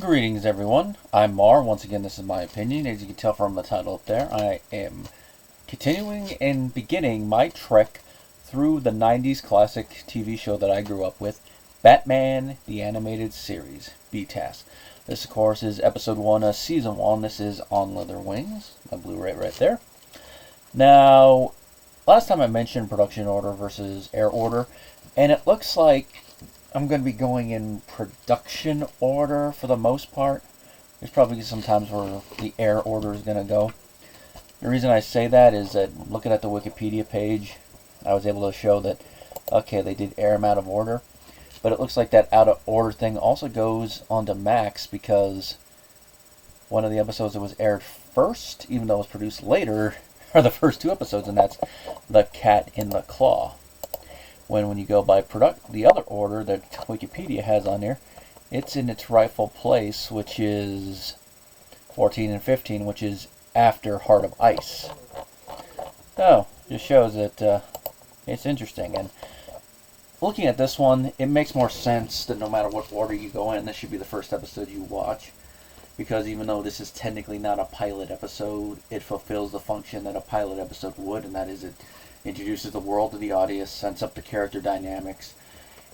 Greetings, everyone. I'm Mar. Once again, this is my opinion. As you can tell from the title up there, I am continuing and beginning my trek through the 90s classic TV show that I grew up with, Batman, the Animated Series, BTAS. This, of course, is Episode 1 of Season 1. This is On Leather Wings, my Blu-ray right there. Now, last time I mentioned production order versus air order, and it looks like I'm going to be going in production order for the most part. There's probably some times where the air order is going to go. The reason I say that is that looking at the Wikipedia page, I was able to show that, okay, they did air them out of order. But it looks like that out of order thing also goes onto Max because one of the episodes that was aired first, even though it was produced later, are the first two episodes, and that's The Cat in the Claw. When you go by the other order that Wikipedia has on here, it's in its rightful place, which is 14 and 15, which is after Heart of Ice. So, just shows that it's interesting. And looking at this one, it makes more sense that no matter what order you go in, this should be the first episode you watch. Because even though this is technically not a pilot episode, it fulfills the function that a pilot episode would, and that is it introduces the world to the audience, sets up the character dynamics,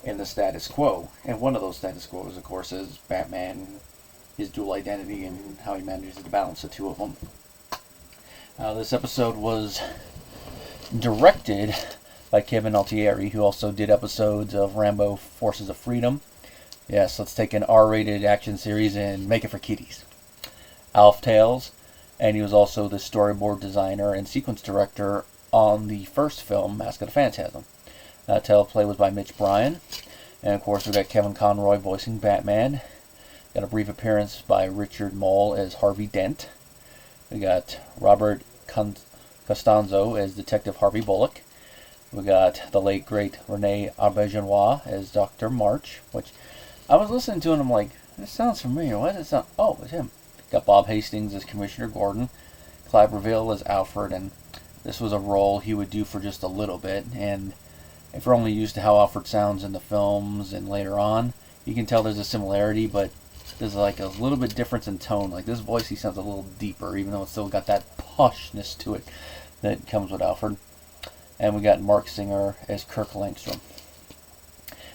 and the status quo. And one of those status quos, of course, is Batman, his dual identity, and how he manages to balance the two of them. This episode was directed by Kevin Altieri, who also did episodes of Rambo Forces of Freedom. Yes, let's take an R-rated action series and make it for kiddies. Alf Tales, and he was also the storyboard designer and sequence director on the first film, Mask of the Phantasm. Teleplay was by Mitch Bryan. And of course we got Kevin Conroy voicing Batman. Got a brief appearance by Richard Mole as Harvey Dent. We got Robert Costanzo as Detective Harvey Bullock. We got the late great Rene Auberjonois as Dr. March, which I was listening to and I'm like, this sounds familiar. Why does it sound? Oh, it's him. Got Bob Hastings as Commissioner Gordon. Clive Reville as Alfred, and this was a role he would do for just a little bit, and if you're only used to how Alfred sounds in the films and later on, you can tell there's a similarity, but there's like a little bit difference in tone. Like this voice, he sounds a little deeper, even though it's still got that poshness to it that comes with Alfred. And we got Mark Singer as Kirk Langstrom.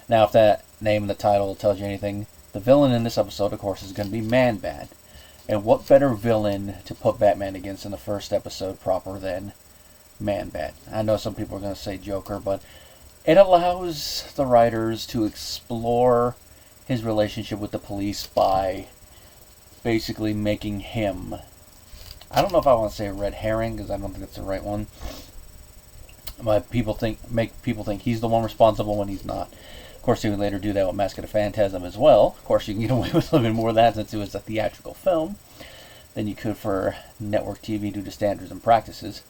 Now, if that name and the title tells you anything, the villain in this episode, of course, is going to be Man-Bat. And what better villain to put Batman against in the first episode proper than Man-Bat? I know some people are going to say Joker, but it allows the writers to explore his relationship with the police by basically making him, I don't know if I want to say a red herring, because I don't think that's the right one, but make people think he's the one responsible when he's not. Of course, he would later do that with Mask of the Phantasm as well. Of course, you can get away with a little bit more of that since it was a theatrical film than you could for network TV due to standards and practices.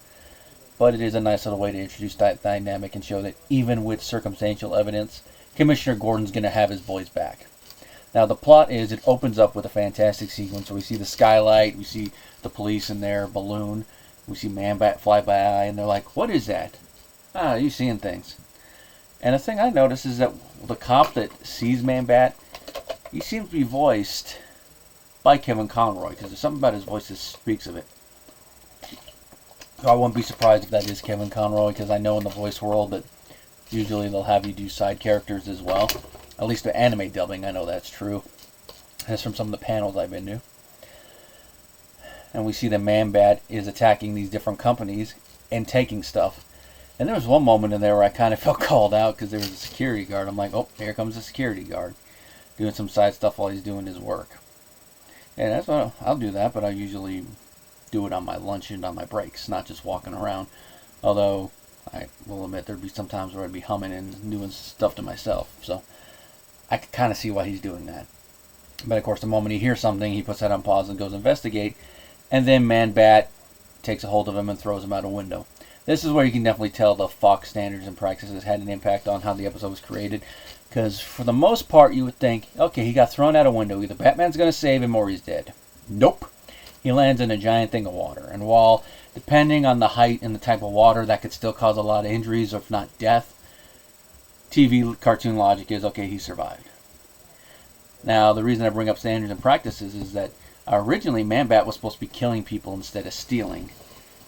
But it is a nice little way to introduce that dynamic and show that even with circumstantial evidence, Commissioner Gordon's going to have his boys back. Now, the plot is it opens up with a fantastic sequence. So we see the skylight, we see the police in their balloon, we see Man-Bat fly by, and they're like, what is that? Ah, you're seeing things. And the thing I noticed is that the cop that sees Man-Bat, he seems to be voiced by Kevin Conroy, because there's something about his voice that speaks of it. So I wouldn't be surprised if that is Kevin Conroy, because I know in the voice world that usually they'll have you do side characters as well. At least the anime dubbing, I know that's true. That's from some of the panels I've been to. And we see that Man-Bat is attacking these different companies and taking stuff. And there was one moment in there where I kind of felt called out because there was a security guard. I'm like, oh, here comes the security guard. Doing some side stuff while he's doing his work. And that's what I'll do that, but I usually do it on my lunch and on my breaks, not just walking around. Although, I will admit, there'd be some times where I'd be humming and doing stuff to myself. So, I could kind of see why he's doing that. But of course, the moment he hears something, he puts that on pause and goes investigate. And then Man-Bat takes a hold of him and throws him out a window. This is where you can definitely tell the Fox standards and practices had an impact on how the episode was created. Because for the most part, you would think, okay, he got thrown out a window. Either Batman's going to save him or he's dead. Nope. He lands in a giant thing of water. And while, depending on the height and the type of water, that could still cause a lot of injuries, or if not death, TV cartoon logic is, okay, he survived. Now, the reason I bring up standards and practices is that originally Man-Bat was supposed to be killing people instead of stealing.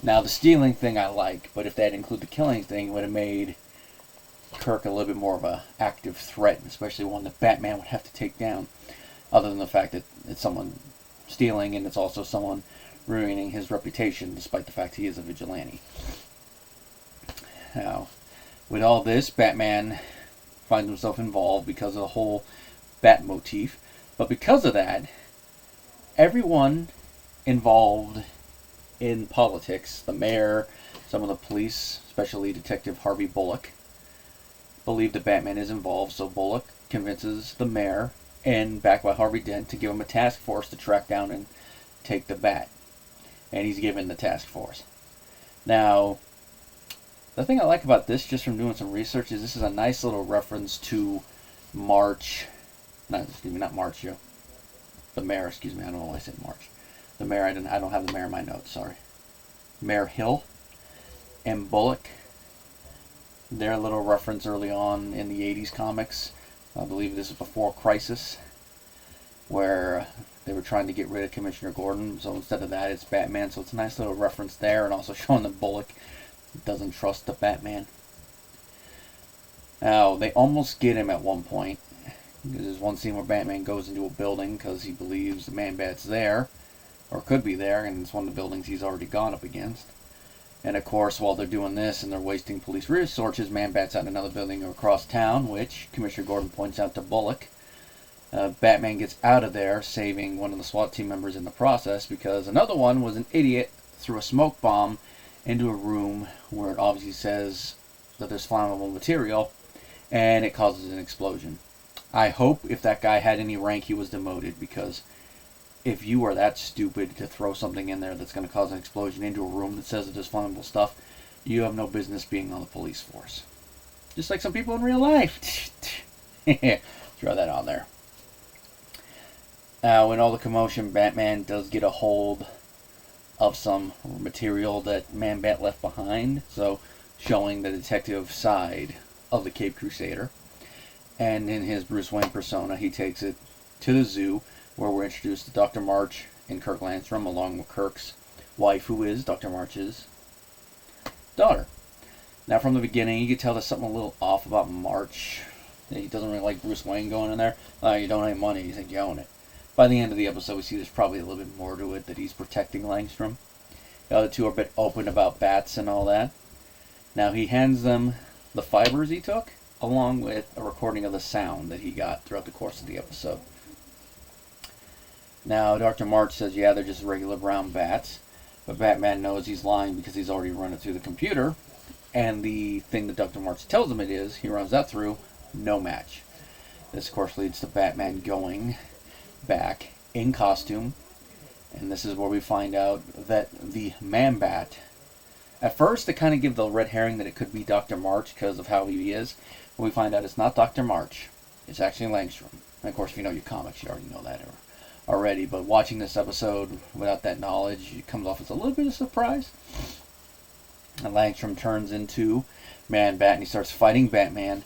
Now, the stealing thing I like, but if that included the killing thing, it would have made Kirk a little bit more of an active threat, especially one that Batman would have to take down, other than the fact that it's someone stealing and it's also someone ruining his reputation, despite the fact he is a vigilante. Now, with all this, Batman finds himself involved because of the whole Bat motif, but because of that, everyone involved in politics, the mayor, some of the police, especially Detective Harvey Bullock, believe that Batman is involved, so Bullock convinces the mayor, and backed by Harvey Dent, to give him a task force to track down and take the Bat. And he's given the task force. Now, the thing I like about this, just from doing some research, is this is a nice little reference to March. Not March, Joe. The mayor, excuse me. I don't know why I said March. The mayor, I don't have the mayor in my notes, sorry. Mayor Hill and Bullock. Their little reference early on in the 80s comics. I believe this is before Crisis, where they were trying to get rid of Commissioner Gordon. So instead of that, it's Batman. So it's a nice little reference there, and also showing that Bullock doesn't trust the Batman. Now, they almost get him at one point. There's one scene where Batman goes into a building because he believes the Man-Bat's there, or could be there, and it's one of the buildings he's already gone up against. And of course, while they're doing this and they're wasting police resources, Man-Bat's at another building across town, which Commissioner Gordon points out to Bullock. Batman gets out of there, saving one of the SWAT team members in the process, because another one was an idiot, threw a smoke bomb into a room where it obviously says that there's flammable material, and it causes an explosion. I hope if that guy had any rank, he was demoted, because if you are that stupid to throw something in there that's going to cause an explosion into a room that says that there's flammable stuff, you have no business being on the police force. Just like some people in real life. Throw that on there. Now, in all the commotion, Batman does get a hold of some material that Man-Bat left behind, so showing the detective side of the Caped Crusader. And in his Bruce Wayne persona, he takes it to the zoo, where we're introduced to Dr. March and Kirk Langstrom, along with Kirk's wife, who is Dr. March's daughter. Now, from the beginning, you can tell there's something a little off about March. He doesn't really like Bruce Wayne going in there. You donate money, you think you own it. By the end of the episode, we see there's probably a little bit more to it, that he's protecting Langstrom. The other two are a bit open about bats and all that. Now, he hands them the fibers he took, along with a recording of the sound that he got throughout the course of the episode. Now, Dr. March says, yeah, they're just regular brown bats, but Batman knows he's lying because he's already run it through the computer, and the thing that Dr. March tells him it is, he runs that through, no match. This, of course, leads to Batman going back in costume, and this is where we find out that the Man-Bat, at first they kind of give the red herring that it could be Dr. March because of how he is, but we find out it's not Dr. March, it's actually Langstrom. And of course, if you know your comics, you already know that already, but watching this episode without that knowledge, it comes off as a little bit of a surprise. And Langstrom turns into Man-Bat and he starts fighting Batman.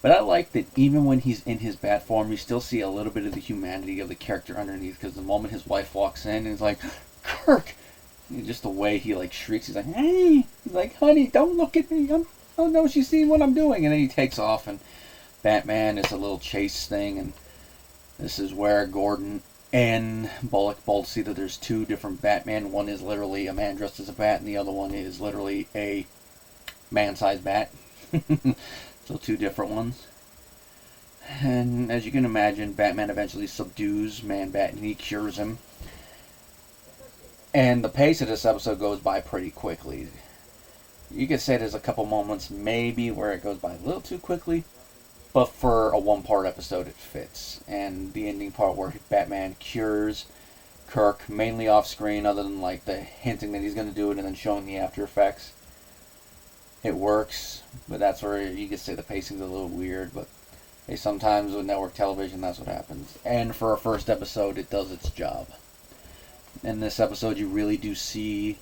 But I like that even when he's in his bat form, you still see a little bit of the humanity of the character underneath, because the moment his wife walks in and he's like, Kirk! And just the way he like shrieks, he's like, hey! He's like, honey, don't look at me. Oh no, she's seeing what I'm doing. And then he takes off, and Batman is a little chase thing, and this is where Gordon and Bullock both see that there's two different Batman. One is literally a man dressed as a bat, and the other one is literally a man-sized bat. So two different ones. And as you can imagine, Batman eventually subdues Man-Bat and he cures him. And the pace of this episode goes by pretty quickly. You could say there's a couple moments maybe where it goes by a little too quickly, but for a one-part episode it fits. And the ending part where Batman cures Kirk, mainly off-screen, other than like the hinting that he's going to do it and then showing the after effects, it works. But that's where you could say the pacing's a little weird, but hey, sometimes with network television that's what happens. And for a first episode, it does its job. In this episode, you really do see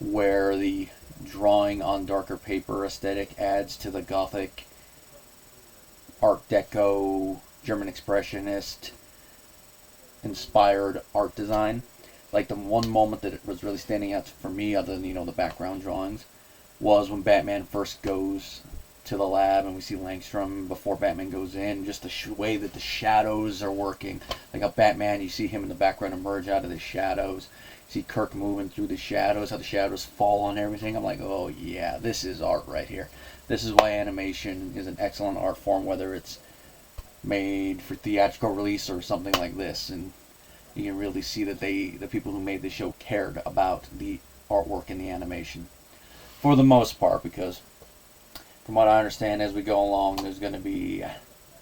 where the drawing on darker paper aesthetic adds to the gothic Art Deco, German Expressionist inspired art design. Like the one moment that it was really standing out for me, other than the background drawings, was when Batman first goes to the lab and we see Langstrom before Batman goes in. Just the way that the shadows are working. Like a Batman, you see him in the background emerge out of the shadows. You see Kirk moving through the shadows, how the shadows fall on everything. I'm like, oh yeah, this is art right here. This is why animation is an excellent art form, whether it's made for theatrical release or something like this. And you can really see that the people who made the show cared about the artwork and the animation for the most part, because from what I understand, as we go along, there's going to be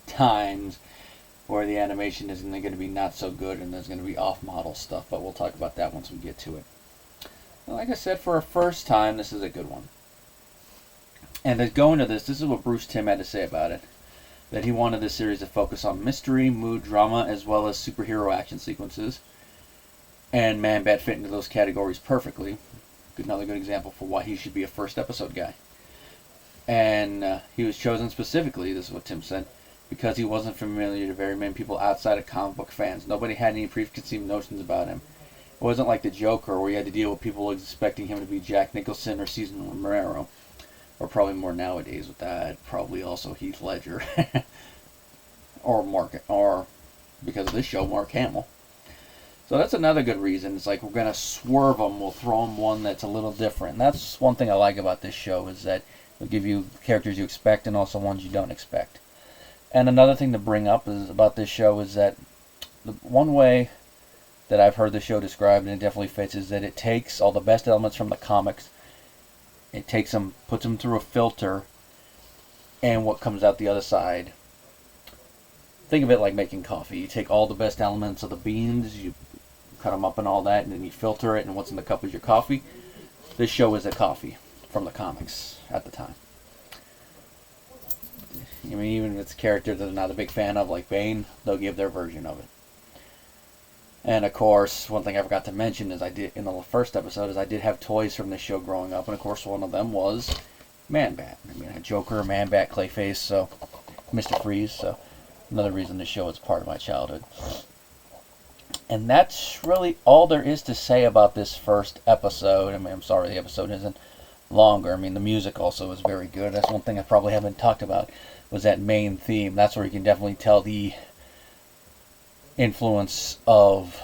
times where the animation is going to be not so good and there's going to be off-model stuff, but we'll talk about that once we get to it. Like I said, for a first time, this is a good one. And to go into this is what Bruce Timm had to say about it. That he wanted this series to focus on mystery, mood, drama, as well as superhero action sequences. And Man-Bat fit into those categories perfectly. Another good example for why he should be a first episode guy. And he was chosen specifically, this is what Tim said, because he wasn't familiar to very many people outside of comic book fans. Nobody had any preconceived notions about him. It wasn't like the Joker, where you had to deal with people expecting him to be Jack Nicholson or Cesar Romero. Or probably more nowadays with that, probably also Heath Ledger. or because of this show, Mark Hamill. So that's another good reason. It's like we're going to swerve them. We'll throw them one that's a little different. And that's one thing I like about this show, is that it'll give you characters you expect and also ones you don't expect. And another thing to bring up is about this show is that the one way that I've heard the show described, and it definitely fits, is that it takes all the best elements from the comics. It takes them, puts them through a filter, and what comes out the other side. Think of it like making coffee. You take all the best elements of the beans, you cut them up and all that, and then you filter it, and what's in the cup is your coffee. This show is a coffee from the comics at the time. I mean, even if it's a character that I'm not a big fan of, like Bane, they'll give their version of it. And of course, one thing I forgot to mention is I did in the first episode is I did have toys from this show growing up, and of course one of them was Man-Bat. I mean, I had Joker, Man-Bat, Clayface, so Mr. Freeze. So another reason this show is part of my childhood. And that's really all there is to say about this first episode. I mean, I'm sorry the episode isn't longer. I mean, the music also is very good. That's one thing I probably haven't talked about, was that main theme. That's where you can definitely tell the influence of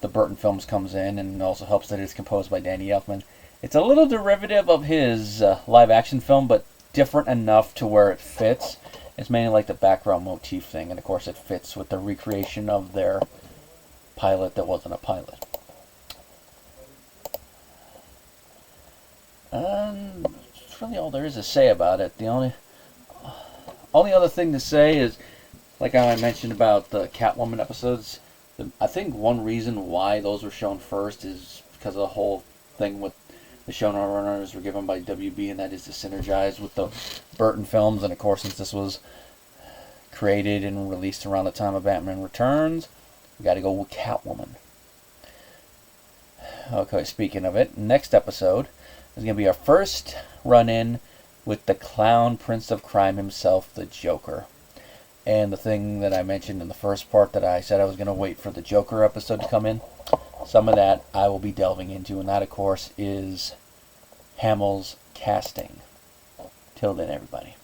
the Burton films comes in, and it also helps that it's composed by Danny Elfman. It's a little derivative of his live action film, but different enough to where it fits. It's mainly like the background motif thing, and of course it fits with the recreation of their pilot that wasn't a pilot. And that's really all there is to say about it. The only other thing to say is, like I mentioned about the Catwoman episodes, I think one reason why those were shown first is because of the whole thing with the showrunners were given by WB, and that is to synergize with the Burton films. And of course, since this was created and released around the time of Batman Returns, we got to go with Catwoman. Okay, speaking of it, next episode is going to be our first run-in with the clown prince of crime himself, the Joker. And the thing that I mentioned in the first part, that I said I was going to wait for the Joker episode to come in, some of that I will be delving into, and that, of course, is Hamill's casting. Till then, everybody.